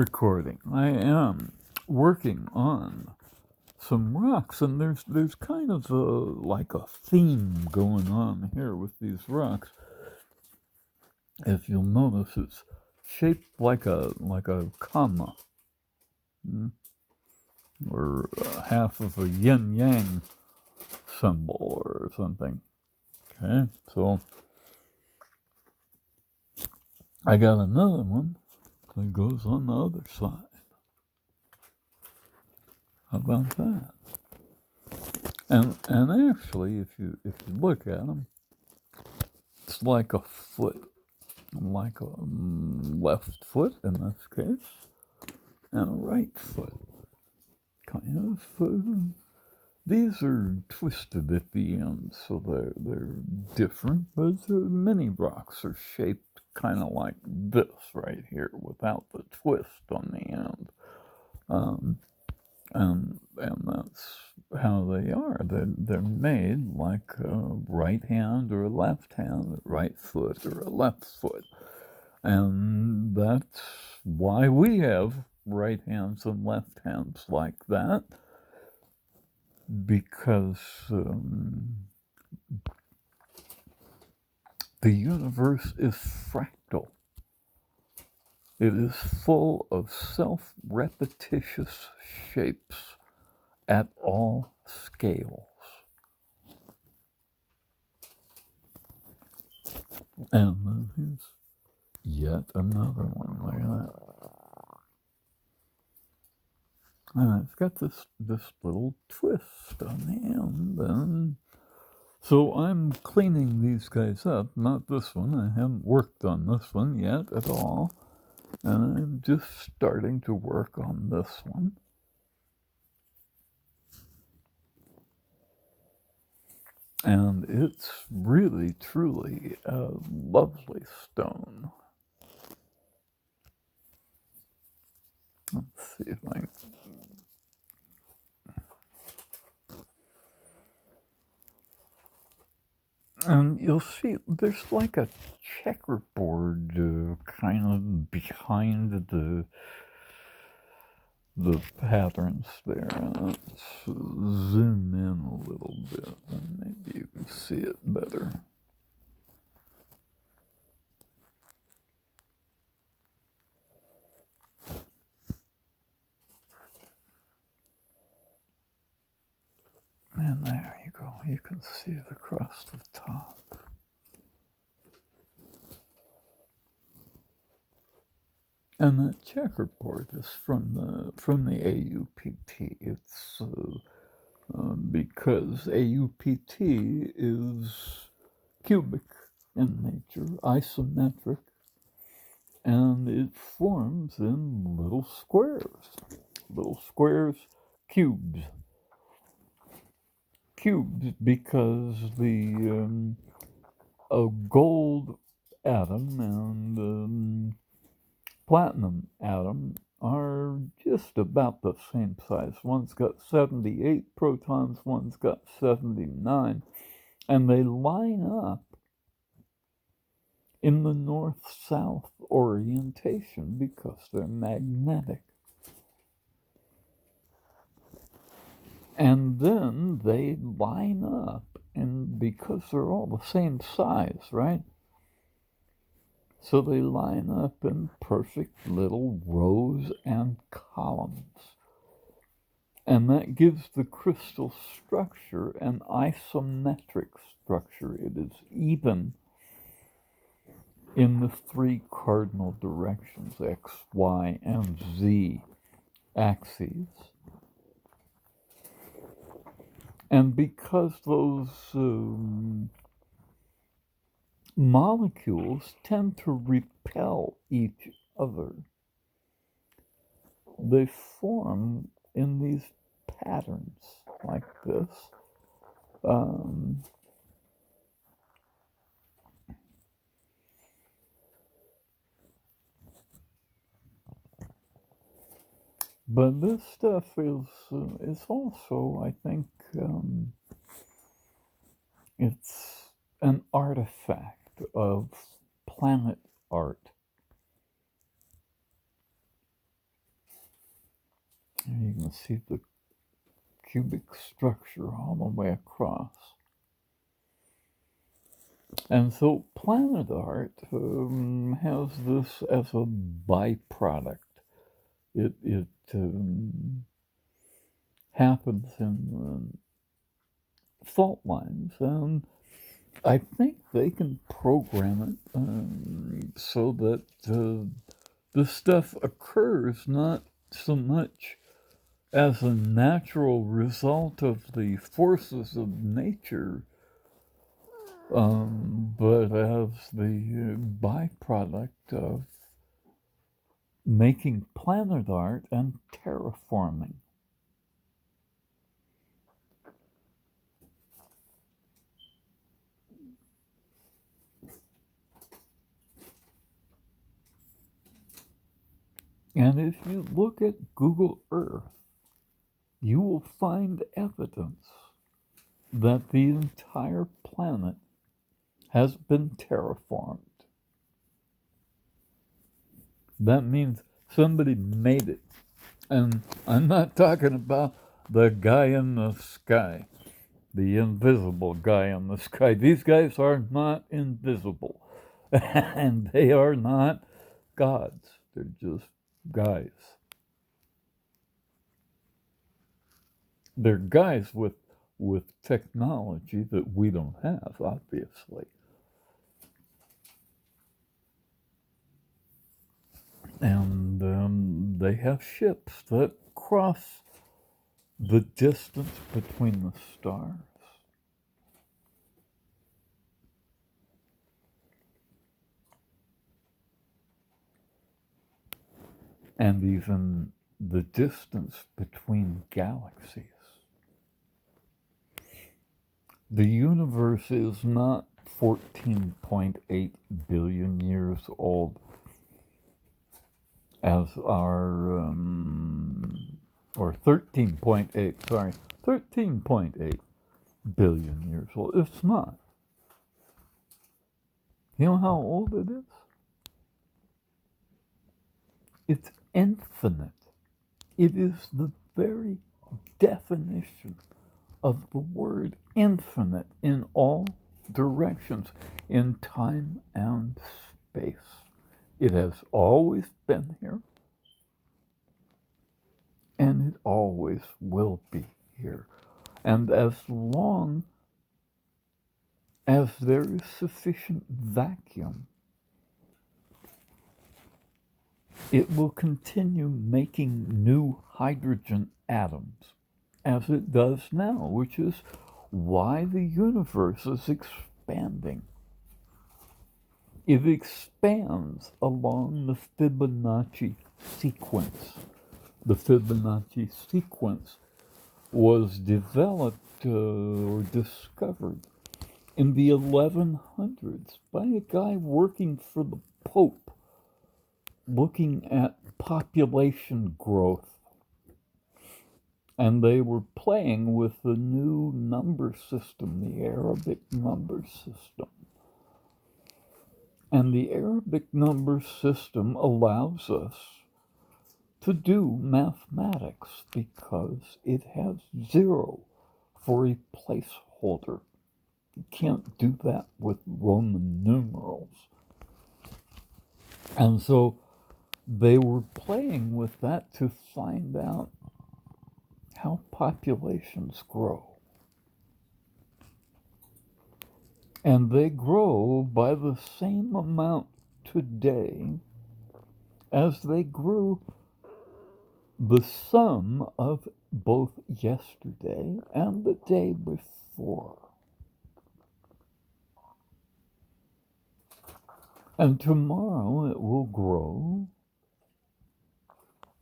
recording. I am working on some rocks, and there's kind of like a theme going on here with these rocks. If you'll notice, it's shaped like a comma, mm, or half of a yin yang symbol or something. Okay, so I got another one that goes on the other side. How about that? And actually, if you look at them, it's like a foot, like a left foot in this case, and a right foot. Kind of. These are twisted at the end, so they're different. But many rocks are shaped kind of like this right here, without the twist on the end. Um, and that's how they are. They're made like a right hand or a left hand, a right foot or a left foot. And that's why we have right hands and left hands like that, because the universe is fractal. It is full of self-repetitious shapes at all scales. And then here's yet another one. Look at that. And it's got this little twist on the end. And so I'm cleaning these guys up. Not this one. I haven't worked on this one yet at all. And I'm just starting to work on this one. And it's really, truly a lovely stone. Let's see if I can. And you'll see there's like a checkerboard kind of behind the patterns there. Let's zoom in a little bit, and maybe you can see it better. And there you go. You can see it across the top. And that checkerboard is from the AUPT. It's because AUPT is cubic in nature, isometric, and it forms in little squares, cubes. Cubes because the a gold atom and platinum atom are just about the same size. One's got 78 protons, one's got 79, and they line up in the north-south orientation because they're magnetic. And then they line up, and because they're all the same size, right? So they line up in perfect little rows and columns. And that gives the crystal structure an isometric structure. It is even in the three cardinal directions, X, Y, and Z axes. And because those molecules tend to repel each other, they form in these patterns like this. But this stuff is also, I think, it's an artifact of planet art. you can see the cubic structure all the way across. And so planet art has this as a byproduct. It happens in fault lines, and I think they can program it so that the stuff occurs not so much as a natural result of the forces of nature, but as the byproduct of making planet art and terraforming. And if you look at Google Earth, you will find evidence that the entire planet has been terraformed. That means somebody made it. And I'm not talking about the guy in the sky, the invisible guy in the sky. These guys are not invisible. And they are not gods. They're just guys. They're guys with technology that we don't have, obviously. And they have ships that cross the distance between the stars. And even the distance between galaxies. The universe is not 14.8 billion years old as our, or 13.8, sorry, 13.8 billion years old. It's not. You know how old it is? It's infinite. It is the very definition of the word infinite in all directions, in time and space. It has always been here, and it always will be here. And as long as there is sufficient vacuum, it will continue making new hydrogen atoms, as it does now, which is why the universe is expanding. It expands along the Fibonacci sequence. The Fibonacci sequence was developed or discovered in the 1100s by a guy working for the Pope, looking at population growth. And they were playing with the new number system, the Arabic number system. And the Arabic number system allows us to do mathematics because it has 0 for a placeholder. You can't do that with Roman numerals. And so they were playing with that to find out how populations grow. And they grow by the same amount today as they grew the sum of both yesterday and the day before. And tomorrow it will grow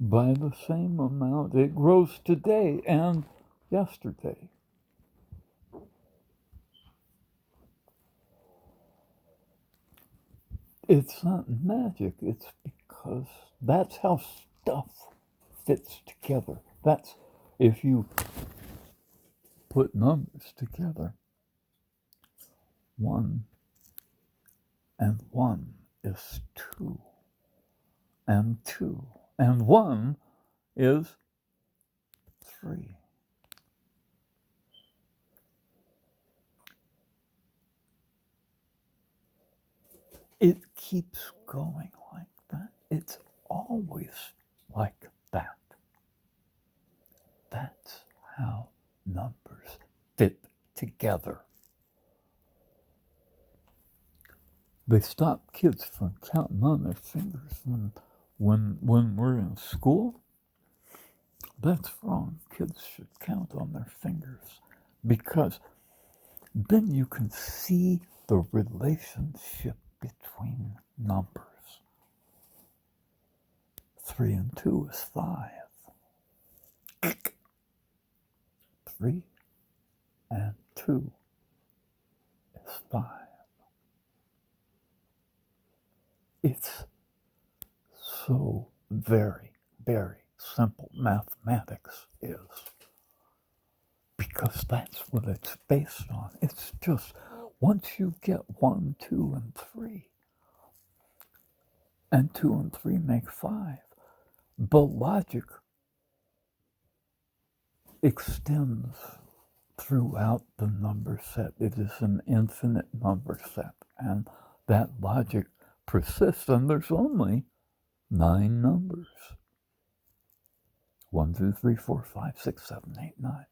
by the same amount it grows today and yesterday. It's not magic, it's because that's how stuff fits together. That's if you put numbers together. 1 and 1 is 2, and 2 and 1 is 3. It keeps going like that. It's always like that. That's how numbers fit together. They stop kids from counting on their fingers when we're in school. That's wrong. Kids should count on their fingers because then you can see the relationship between numbers. 3 and 2 is 5. 3 and 2 is 5. It's so very, very simple. Mathematics is. Because that's what it's based on. It's just once you get 1, 2, and 3, and 2 and 3 make 5, the logic extends throughout the number set. It is an infinite number set, and that logic persists, and there's only 9 numbers. 1, 2, 3, 4, 5, 6, 7, 8, 9.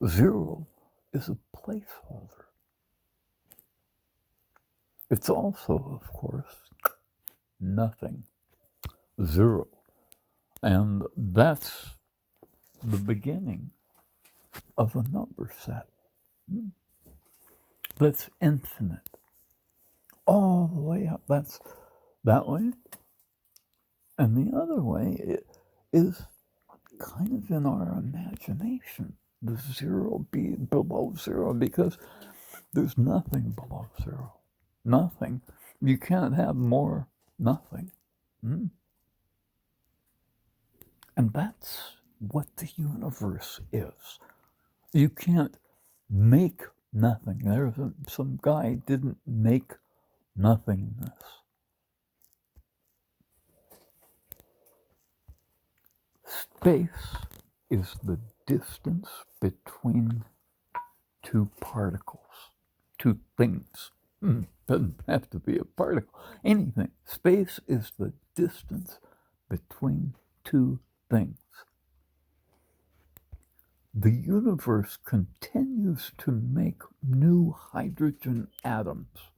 0 is a placeholder. It's also, of course, nothing. 0. And that's the beginning of a number set. That's infinite. All the way up. That's that way. And the other way is kind of in our imagination. The 0 be below 0 because there's nothing below 0. Nothing. You can't have more nothing. And that's what the universe is. You can't make nothing. Some guy didn't make nothingness. Space is the distance between 2 particles, 2 things. Doesn't have to be a particle. Anything. Space is the distance between 2 things. The universe continues to make new hydrogen atoms.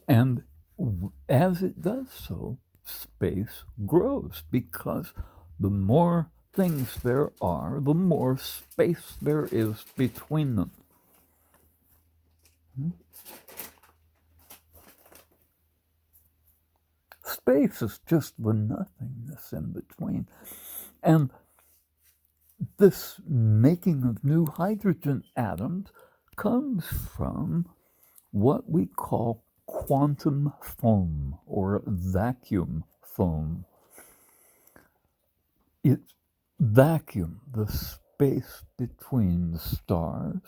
And as it does so, space grows because the more things there are, the more space there is between them. Space is just the nothingness in between. And this making of new hydrogen atoms comes from what we call quantum foam or vacuum foam. It's vacuum, the space between stars,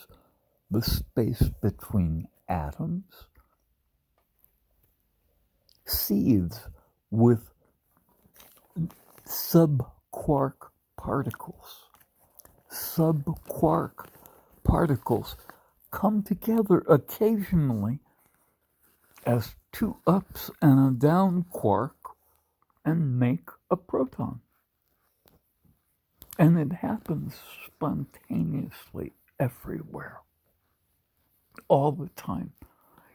the space between atoms, seethes with subquark particles. Subquark particles come together occasionally as 2 ups and a down quark and make a proton. And it happens spontaneously everywhere, all the time.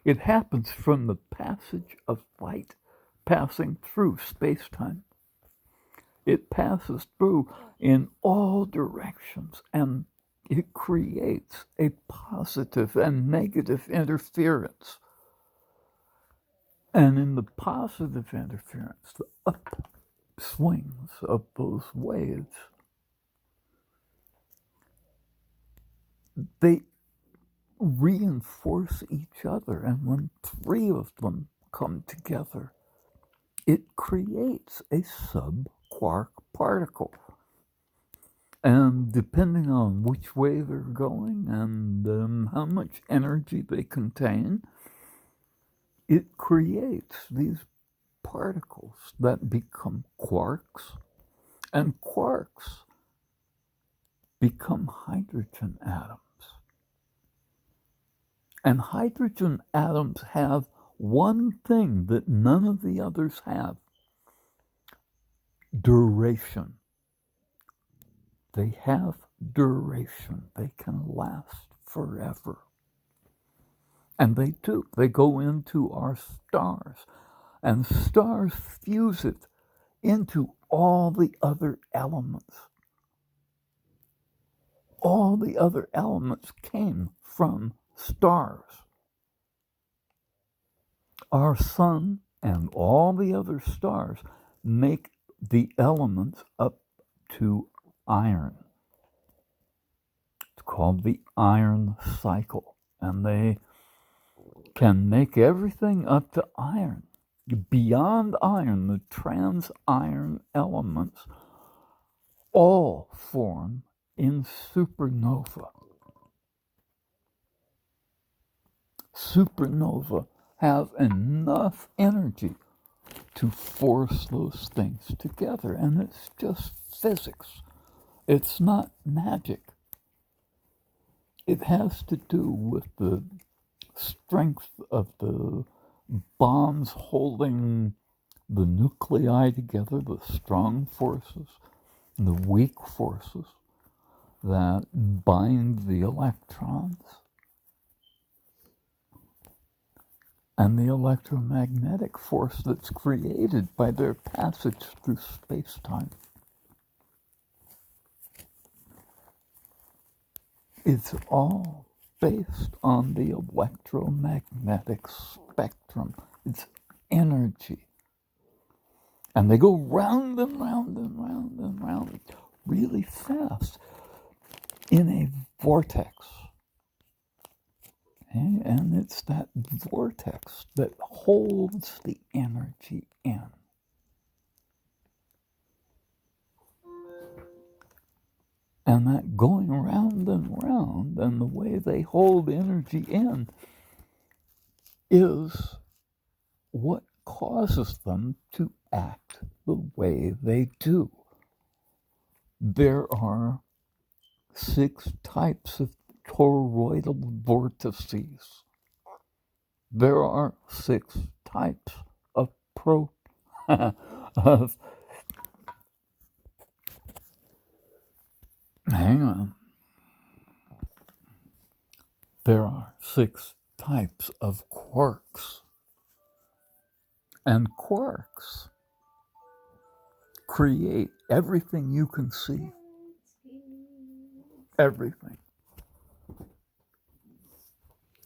It happens from the passage of light passing through space-time. It passes through in all directions, and it creates a positive and negative interference. And in the positive interference, the upswings of those waves, they reinforce each other. And when 3 of them come together, it creates a subquark particle. And depending on which way they're going and how much energy they contain, it creates these particles that become quarks And quarks become hydrogen atoms. And hydrogen atoms have one thing that none of the others have: duration. They have duration. They can last forever. And they do. They go into our stars, and stars fuse it into all the other elements. All the other elements came from stars. Our sun and all the other stars make the elements up to iron. It's called the iron cycle, and they can make everything up to iron. Beyond iron, the trans-iron elements all form in supernova. Supernova have enough energy to force those things together, and it's just physics. It's not magic. It has to do with the strength of the bonds holding the nuclei together, the strong forces, and the weak forces that bind the electrons, and the electromagnetic force that's created by their passage through space-time. It's all based on the electromagnetic spectrum. It's energy. And they go round and round and round and round really fast in a vortex. Okay? And it's that vortex that holds the energy in. And that going round and round, and the way they hold energy in, is what causes them to act the way they do. There are 6 types of toroidal vortices. There are 6 types of hang on. There are 6 types of quarks. And quarks create everything you can see. Everything.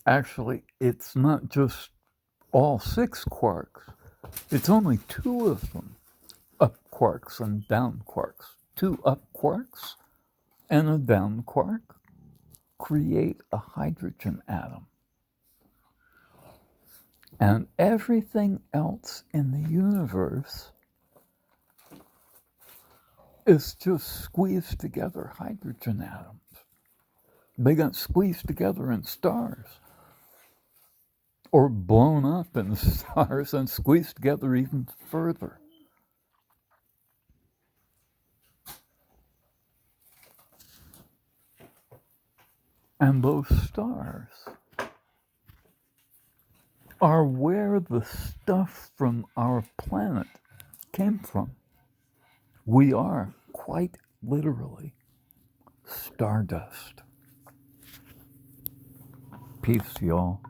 Actually, it's not just all 6 quarks. It's only 2 of them, up quarks and down quarks. 2 up quarks and a down quark create a hydrogen atom. And everything else in the universe is just squeezed together hydrogen atoms. They got squeezed together in stars, or blown up in stars and squeezed together even further. And those stars are where the stuff from our planet came from. We are quite literally stardust. Peace, y'all.